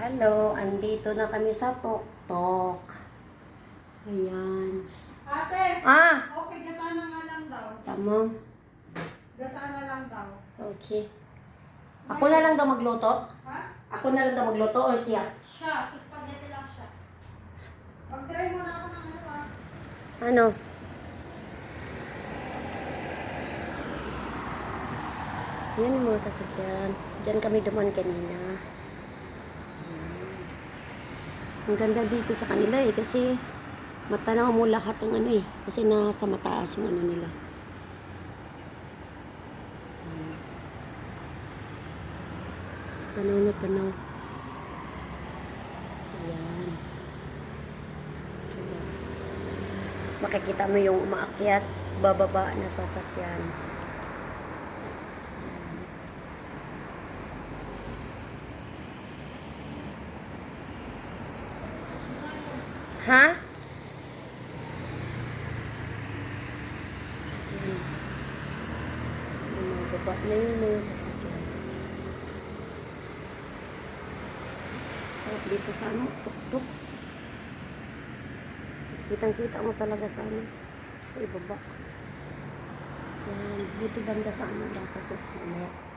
Hello, andito na kami sa Tok-Tok. Ayan. Ate! Ah! Okay, gata na nga lang daw. Tama. Gata na lang daw. Okay. Ako na lang daw magluto? Ha? Ako na lang daw magluto or siya? Siya, sa spaghetti lang siya. Mag-try mo na ako ng ano ha. Ano? Yan yung mga sasakyan. Diyan kami duman kanina. Ang ganda dito sa kanila eh kasi matanaw mo lahat ng ano eh kasi nasa mataas yung ano nila. Tanaw na tanaw. Ayan. Makikita mo yung umaakyat, bababa na sasakyan. Ha? Ayan. Bumababa na yung mga sasakyan. Sarap dito sa ano, tuk-tuk. Kitang-kita mo talaga sa ano, sa ibaba. Yan, dito banda sa ano dapat ito. Mamaya.